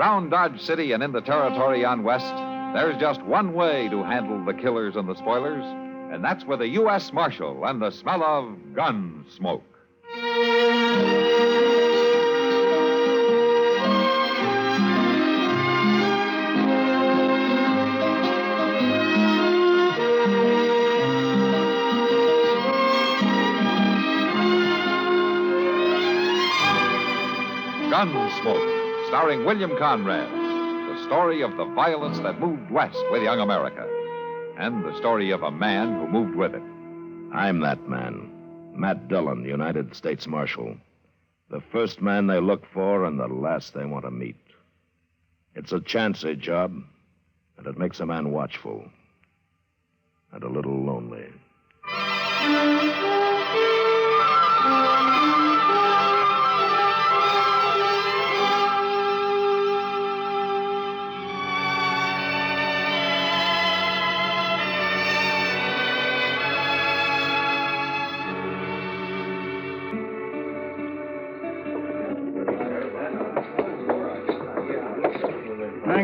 Around Dodge City and in the territory on West, there's just one way to handle the killers and the spoilers, and that's with a U.S. Marshal and the smell of Gunsmoke. Gunsmoke, starring William Conrad, the story of the violence that moved west with young America, and the story of a man who moved with it. I'm that man, Matt Dillon, United States Marshal. The first man they look for and the last they want to meet. It's a chancy job, and it makes a man watchful and a little lonely.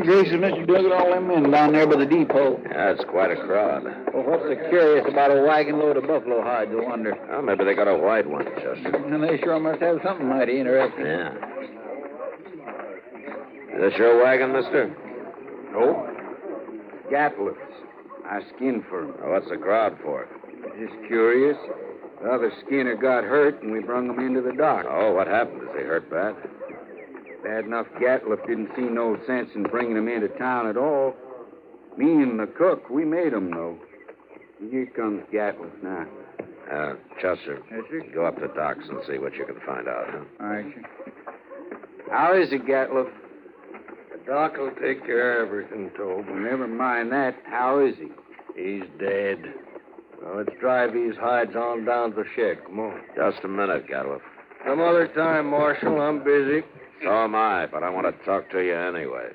Gracious, Mr. Dillon, all them men down there by the depot. Yeah, it's quite a crowd. Well, what's so curious about a wagon load of buffalo hides, I wonder? Well, maybe they got a white one, Chester. And they sure must have something mighty interesting. Yeah. Is this your wagon, mister? No. Gatcliff's. I skinned for him. Well, what's the crowd for? Just curious. The other skinner got hurt, and we brung him into the dock. Oh, what happened? Is he hurt bad? Bad enough Gatcliff didn't see no sense in bringing him into town at all. Me and the cook, we made him, though. Here comes Gatcliff now. Chester. Yes, sir? Go up to Doc's and see what you can find out, huh? All right, sir. How is it, Gatcliff? The doc will take care of everything, Tobe. Well, never mind that. How is he? He's dead. Now, let's drive these hides on down to the shed. Come on. Just a minute, Gatcliff. Some other time, Marshal. I'm busy. So am I, but I want to talk to you anyway.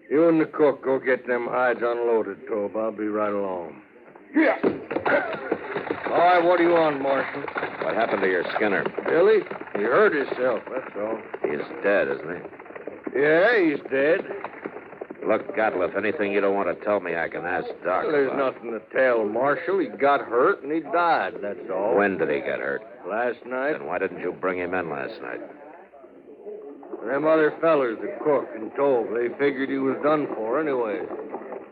You and the cook go get them hides unloaded, Tobe. I'll be right along. Yeah. All right, what do you want, Marshal? What happened to your Skinner? Billy? He hurt himself, that's all. He's dead, isn't he? Yeah, he's dead. Look, Gatcliff, anything you don't want to tell me, I can ask Doc. Well, there's about. nothing to tell, Marshal. He got hurt and he died, that's all. When did he get hurt? Last night. Then why didn't you bring him in last night? Them other fellers, the cook and Tobe, they figured he was done for anyway.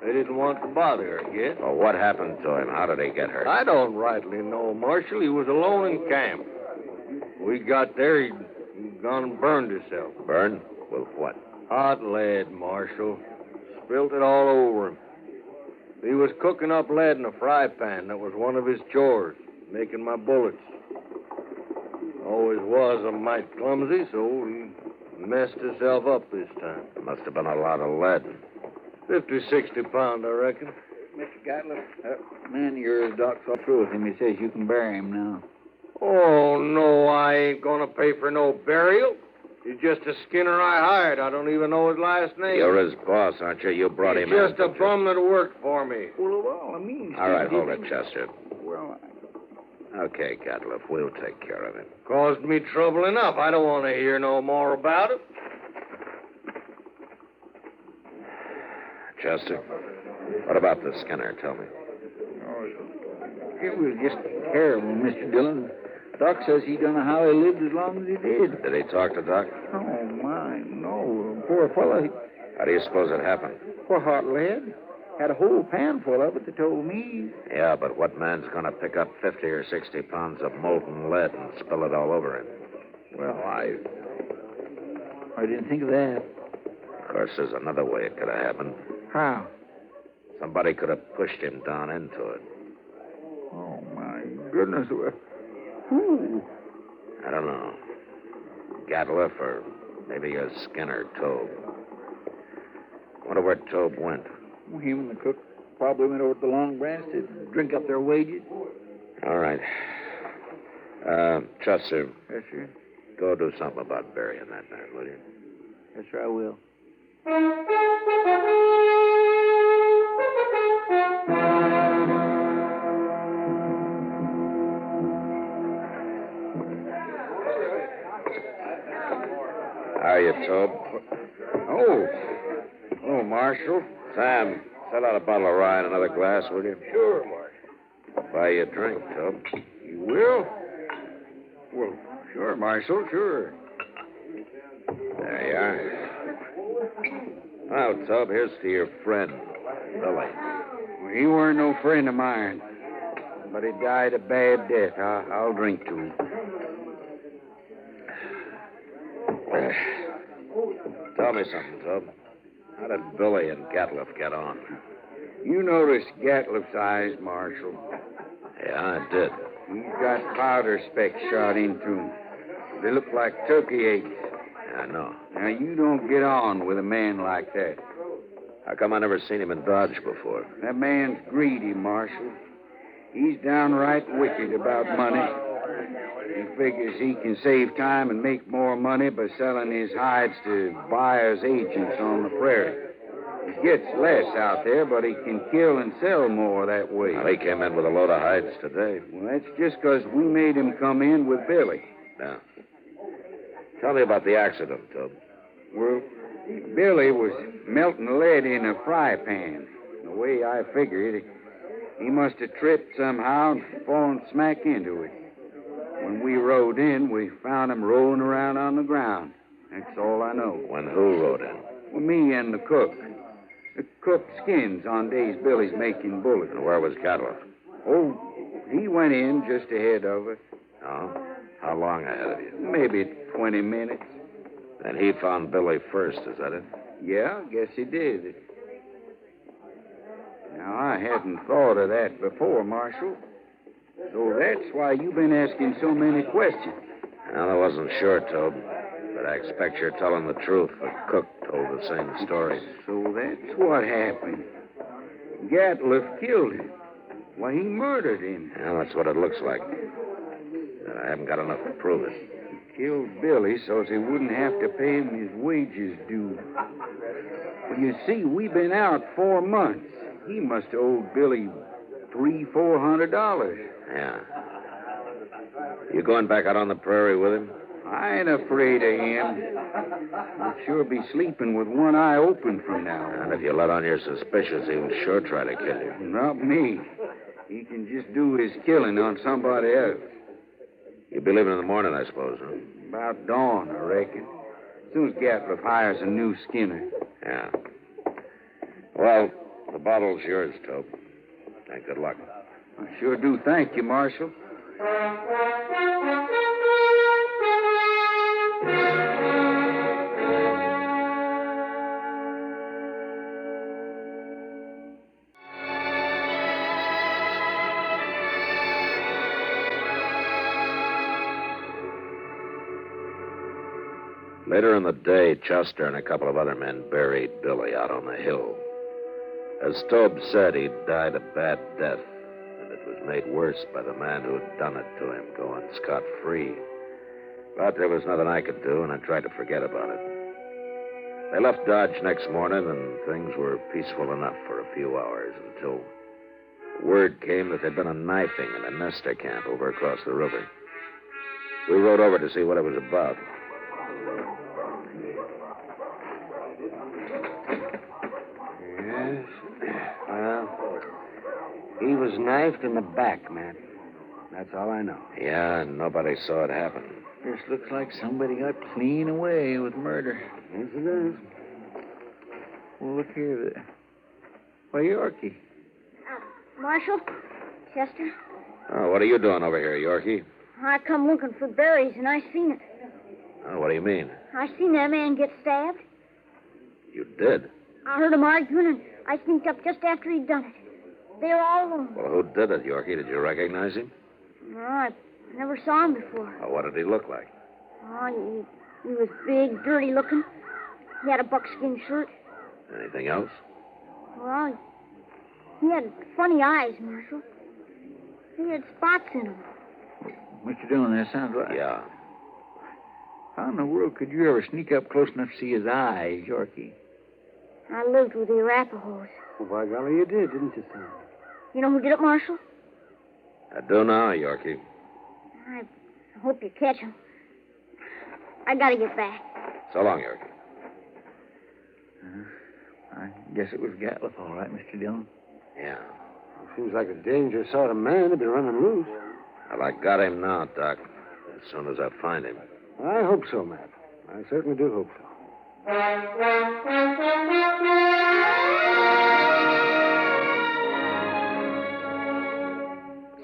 They didn't want to bother, I guess. Well, what happened to him? How did he get hurt? I don't rightly know, Marshal. He was alone in camp. We got there, he'd gone and burned himself. Burned? With what? Hot lead, Marshal. Spilt it all over him. He was cooking up lead in a fry pan. That was one of his chores, making my bullets. Always was a mite clumsy, so he messed himself up this time. There must have been a lot of lead. 50, 60 pound, I reckon. Mr. Gatcliff, that man of yours, Doc saw through with him. He says you can bury him now. Oh, no, I ain't gonna pay for no burial. He's just a skinner I hired. I don't even know his last name. You're his boss, aren't you? You brought He's him in. just a bum that worked for me. Well, all I mean... All right, hold it, Chester. Well, Okay, Gatcliff, we'll take care of him. Caused me trouble enough. I don't want to hear no more about it. Chester, what about the Skinner? Tell me. it was just terrible, Mr. Dillon. Doc says he don't know how he lived as long as he did. Did he talk to Doc? Oh, my, no. Poor fellow. How do you suppose it happened? Poor hot lead. Had a whole pan full of it, they told me. Yeah, but what man's going to pick up 50 or 60 pounds of molten lead and spill it all over him? Well, I didn't think of that. Of course, there's another way it could have happened. How? Somebody could have pushed him down into it. Oh, my goodness. Who? I don't know. Gatcliff or maybe a Skinner, Tobe. Wonder where Tobe went. Well, him and the cook probably went over to the Long Branch to drink up their wages. All right. Chester. Yes, sir. Go do something about burying that man, will you? Yes, sir, I will. How are you, Tobe? Marshal. Sam, set out a bottle of rye and another glass, will you? Sure, Marshal. Buy you a drink, Tub. You will? Well, sure, Marshal, sure. There you are. Well, Tub, here's to your friend, Billy. Well, he weren't no friend of mine, but he died a bad death. I'll drink to him. Tell me something, Tub. How did Billy and Gatcliff get on? You noticed Gatcliff's eyes, Marshal. Yeah, I did. He's got powder specks shot into him. They look like turkey eggs. Yeah, I know. Now, you don't get on with a man like that. How come I never seen him in Dodge before? That man's greedy, Marshal. He's downright wicked about money. He figures he can save time and make more money by selling his hides to buyers' agents on the prairie. He gets less out there, but he can kill and sell more that way. Well, he came in with a load of hides today. Well, that's just because we made him come in with Billy. Yeah. Tell me about the accident, Tub. Well, Billy was melting lead in a fry pan. The way I figure it, he must have tripped somehow and fallen smack into it. When we rode in, we found him rolling around on the ground. That's all I know. When who rode in? Well, me and the cook. The cook skins on days Billy's making bullets. And where was Gatcliff? Oh, he went in just ahead of us. Oh? How long ahead of you? Maybe 20 minutes. And he found Billy first, is that it? Yeah, guess he did. Now, I hadn't thought of that before, Marshal. So that's why you've been asking so many questions. Well, I wasn't sure, Tub. But I expect you're telling the truth. The cook told the same story. So that's what happened. Gatcliff killed him. Why, he murdered him. Yeah, that's what it looks like. But I haven't got enough to prove it. He killed Billy so's he wouldn't have to pay him his wages due. Well, you see, we've been out 4 months. He must have owed Billy $300-400. Yeah. You going back out on the prairie with him? I ain't afraid of him. He'll sure be sleeping with one eye open from now on. And if you let on your suspicions, he'll sure try to kill you. Not me. He can just do his killing on somebody else. You'll be leaving in the morning, I suppose, huh? About dawn, I reckon. As soon as Gatcliff hires a new skinner. Yeah. Well, the bottle's yours, Tobe. And good luck. I sure do thank you, Marshal. Later in the day, Chester and a couple of other men buried Billy out on the hill. As Tobe said, he'd died a bad death, and it was made worse by the man who had done it to him, going scot-free. But there was nothing I could do, and I tried to forget about it. They left Dodge next morning, and things were peaceful enough for a few hours until word came that there'd been a knifing in a Nusser camp over across the river. We rode over to see what it was about. Yes. Well, he was knifed in the back, Matt. That's all I know. Yeah, and nobody saw it happen. This looks like somebody got clean away with murder. Yes, it is. Well, look here. Why, Yorkie. Marshal? Chester? Oh, what are you doing over here, Yorkie? I come looking for berries, and I seen it. Oh, what do you mean? I seen that man get stabbed. You did? I heard him arguing, and I sneaked up just after he'd done it. They were all alone. Well, who did it, Yorkie? Did you recognize him? No, I never saw him before. Oh, what did he look like? Oh, he was big, dirty looking. He had a buckskin shirt. Anything else? Well, he had funny eyes, Marshal. He had spots in them. What you doing there? Sounds like... Yeah. How in the world could you ever sneak up close enough to see his eyes, Yorkie? I lived with the Arapahoes. Well, by golly, you did, didn't you, Sam? You know who did it, Marshal? I do now, Yorkie. I hope you catch him. I gotta get back. So long, Yorkie. I guess it was Gatcliff, all right, Mr. Dillon. Yeah. Seems like a dangerous sort of man to be running loose. Well, I got him now, Doc. As soon as I find him. I hope so, Matt. I certainly do hope so.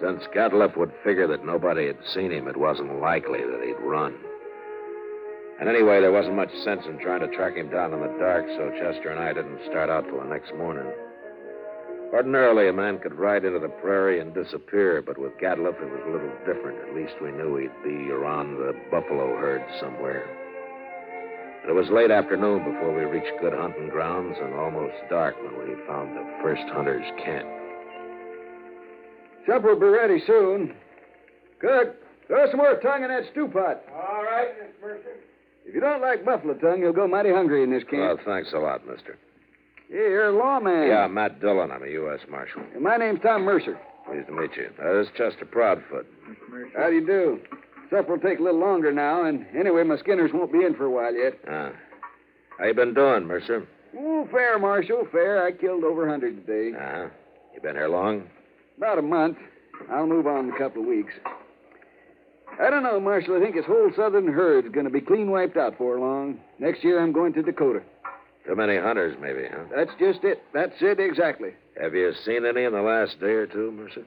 Since Gatcliff would figure that nobody had seen him, it wasn't likely that he'd run. And anyway, there wasn't much sense in trying to track him down in the dark, so Chester and I didn't start out till the next morning. Ordinarily, a man could ride into the prairie and disappear, but with Gatcliff, it was a little different. At least we knew he'd be around the buffalo herd somewhere. It was late afternoon before we reached good hunting grounds and almost dark when we found the first hunter's camp. Supper will be ready soon. Cook, throw some more tongue in that stew pot. All right, Miss Mercer. If you don't like buffalo tongue, you'll go mighty hungry in this camp. Well, thanks a lot, mister. Yeah, you're a lawman. Yeah, Matt Dillon. I'm a U.S. Marshal. And my name's Tom Mercer. Pleased to meet you. This is Chester Proudfoot. How do you do? Supper will take a little longer now, and anyway, my skinners won't be in for a while yet. How you been doing, Mercer? Oh, fair, Marshal, fair. I killed over 100 today. You been here long? About a month. I'll move on in a couple of weeks. I don't know, Marshal. I think this whole southern herd's going to be clean wiped out before long. Next year, I'm going to Dakota. Too many hunters, maybe, huh? That's just it. That's it exactly. Have you seen any in the last day or two, Mercer?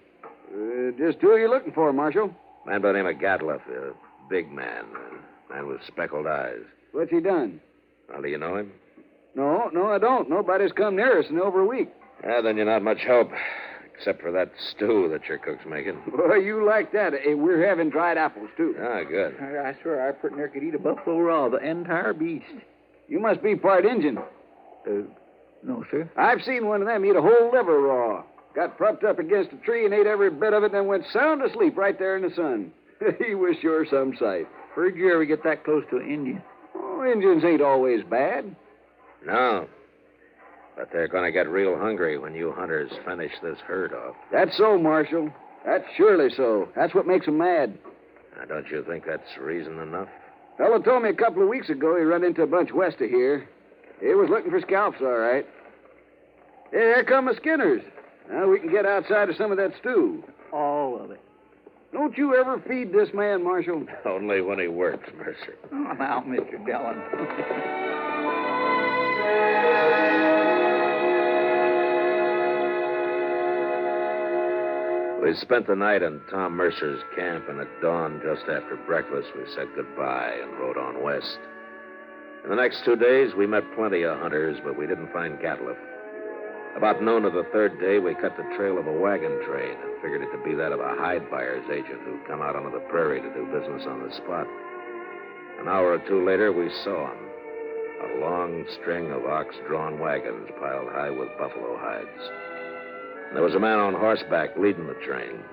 Just who are you looking for, Marshal? Man by the name of Gatcliff, a big man. A man with speckled eyes. What's he done? Well, do you know him? No, I don't. Nobody's come near us in over a week. Yeah, then you're not much help. Except for that stew that your cook's making. Boy, you like that. Hey, we're having dried apples, too. Ah, good. I swear I pretty near could eat a buffalo raw, the entire beast. You must be part Injun. No, sir. I've seen one of them eat a whole liver raw. Got propped up against a tree and ate every bit of it, then went sound asleep right there in the sun. He was sure some sight. Where'd you ever get that close to an Indian? Oh, Indians ain't always bad. No. But they're going to get real hungry when you hunters finish this herd off. That's so, Marshal. That's surely so. That's what makes them mad. Now, don't you think that's reason enough? Fellow told me a couple of weeks ago he run into a bunch west of here. He was looking for scalps, all right. Hey, here come the Skinners. Now we can get outside of some of that stew. All of it. Don't you ever feed this man, Marshal? Only when he works, Mercer. Oh, now, Mr. Dillon. We spent the night in Tom Mercer's camp, and at dawn, just after breakfast, we said goodbye and rode on west. In the next 2 days, we met plenty of hunters, but we didn't find Gatcliff. About noon of the third day, we cut the trail of a wagon train and figured it to be that of a hide buyer's agent who'd come out onto the prairie to do business on the spot. An hour or two later, we saw him. A long string of ox-drawn wagons piled high with buffalo hides. And there was a man on horseback leading the train.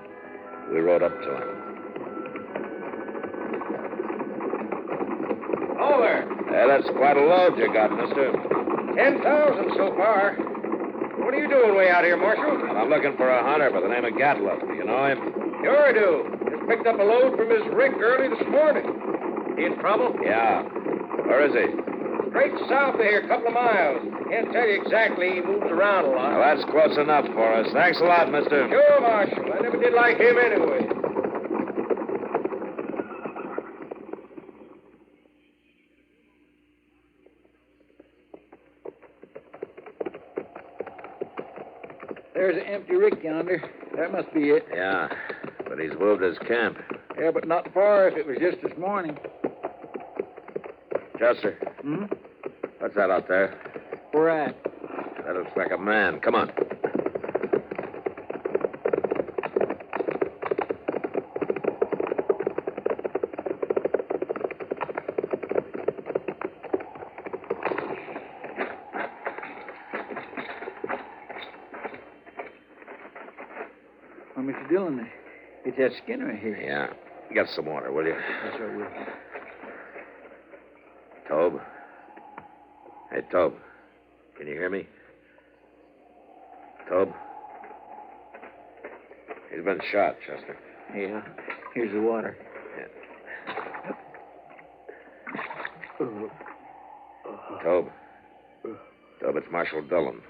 We rode up to him. Oh, there. Hey, that's quite a load you got, mister. 10,000 so far. What are you doing way out here, Marshal? Well, I'm looking for a hunter by the name of Gatcliff. Do you know him? Sure I do. Just picked up a load from his rig early this morning. He in trouble? Yeah. Where is he? Straight south of here, a couple of miles. Can't tell you exactly. He moves around a lot. Well, that's close enough for us. Thanks a lot, mister. Sure, Marshal. I never did like him anyway. There's an empty rick yonder. That must be it. Yeah, but he's moved his camp. Yeah, but not far if it was just this morning. Chester. What's that out there? Where at? That looks like a man. Come on. Well, Mr. Dillon, it's that Skinner here. Yeah. Get some water, will you? Yes, I will. Tobe. Hey, Tobe. Can you hear me? Tobe? He's been shot, Chester. Yeah. Here's the water. Tobe. Tob, it's Marshal Dillon.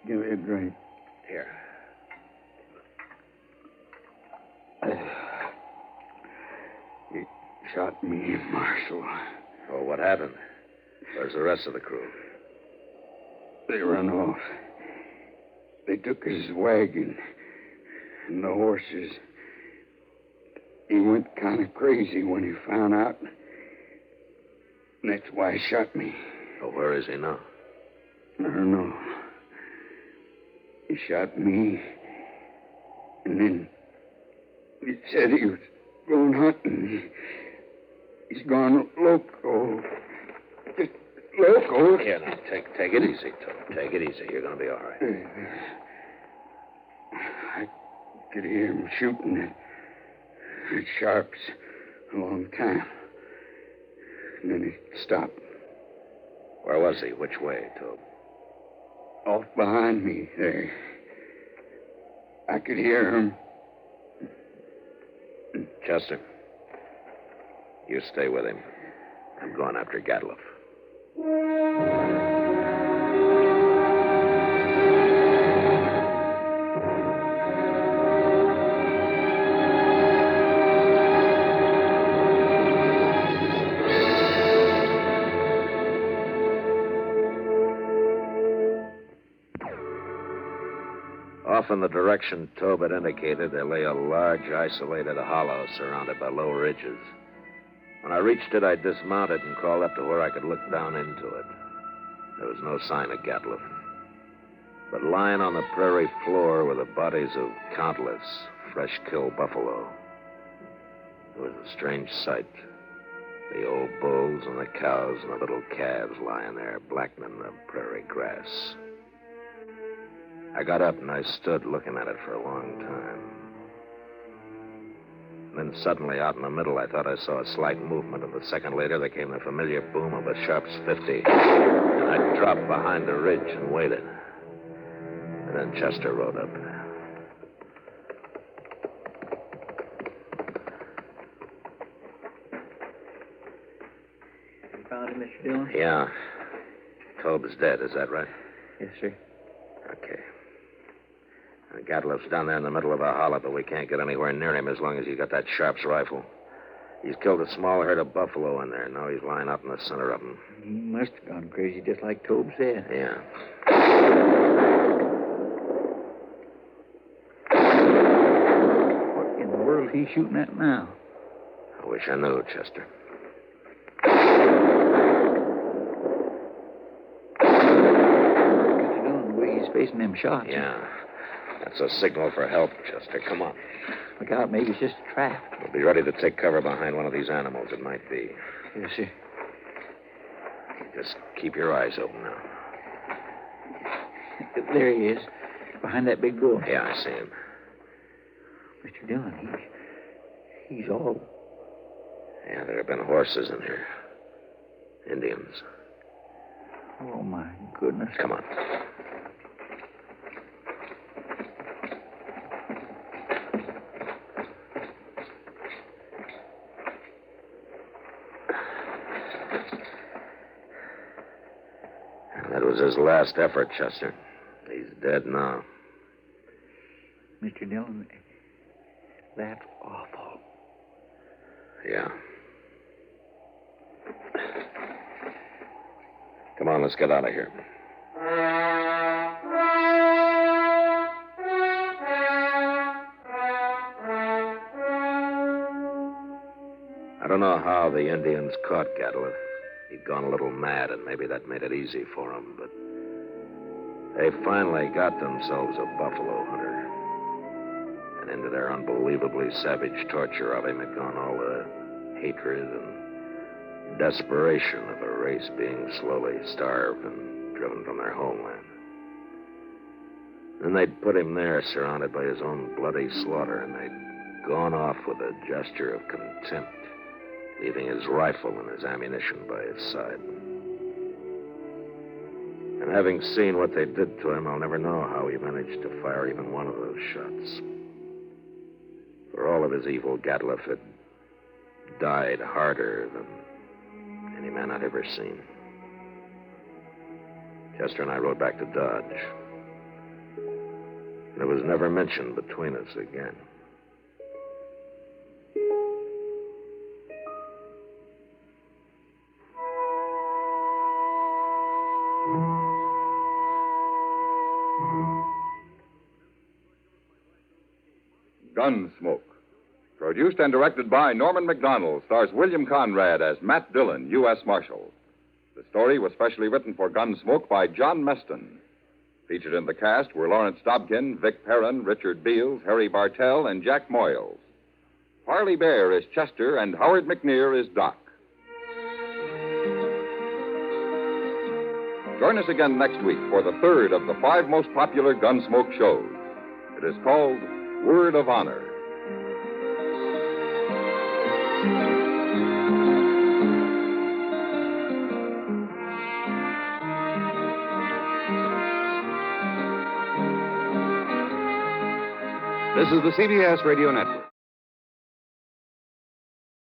Give me a drink. Here. He shot me, Marshal. Oh, what happened? Where's the rest of the crew? They run off. They took his wagon and the horses. He went kind of crazy when he found out. And that's why he shot me. Oh, where is he now? I don't know. He shot me. And then he said he was going hunting. He's gone loco. Just loco. Here, now, take it easy, Tob. Take it easy. You're going to be all right. I could hear him shooting at sharps a long time. And then he stopped. Where was he? Which way, Tob? Off behind me there. I could hear him. Chester, you stay with him. I'm going after Gatcliff. Off in the direction Tob had indicated, there lay a large, isolated hollow surrounded by low ridges. When I reached it, I dismounted and crawled up to where I could look down into it. There was no sign of Gatcliff. But lying on the prairie floor were the bodies of countless fresh-killed buffalo. It was a strange sight. The old bulls and the cows and the little calves lying there, blackening the prairie grass. I got up and I stood looking at it for a long time. Then suddenly, out in the middle, I thought I saw a slight movement, and a second later, there came the familiar boom of a Sharp's 50. And I dropped behind the ridge and waited. And then Chester rode up. You found him, Mr. Dillon? Yeah. Tob's dead, is that right? Yes, sir. Okay. Gatcliff's down there in the middle of the hollow, but we can't get anywhere near him as long as he's got that Sharp's rifle. He's killed a small herd of buffalo in there. Now he's lying out in the center of them. He must have gone crazy, just like Tob said. Yeah. What in the world is he shooting at now? I wish I knew, Chester. Mr. Dillon, the way he's facing them shots. Yeah. That's a signal for help, Chester. Come on. Look out, maybe it's just a trap. We'll be ready to take cover behind one of these animals. It might be. Yes, sir. Just keep your eyes open now. There he is, behind that big bull. Yeah, I see him. Mr. Dillon, he's all... Yeah, there have been horses in here. Indians. Oh, my goodness. Come on. That was his last effort, Chester. He's dead now. Mr. Dillon, that's awful. Yeah. Come on, let's get out of here. I don't know how the Indians caught Gatcliff. He'd gone a little mad, and maybe that made it easy for him, but they finally got themselves a buffalo hunter. And into their unbelievably savage torture of him had gone all the hatred and desperation of a race being slowly starved and driven from their homeland. Then they'd put him there, surrounded by his own bloody slaughter, and they'd gone off with a gesture of contempt, leaving his rifle and his ammunition by his side. And having seen what they did to him, I'll never know how he managed to fire even one of those shots. For all of his evil, Gatcliff had died harder than any man I'd ever seen. Chester and I rode back to Dodge. And it was never mentioned between us again. Gunsmoke. Produced and directed by Norman Macdonnell, stars William Conrad as Matt Dillon, U.S. Marshal. The story was specially written for Gunsmoke by John Meston. Featured in the cast were Lawrence Dobkin, Vic Perrin, Richard Beals, Harry Bartell, and Jack Moyles. Parley Baer is Chester, and Howard McNear is Doc. Join us again next week for the third of the 5 most popular Gunsmoke shows. It is called Word of Honor. This is the CBS Radio Network.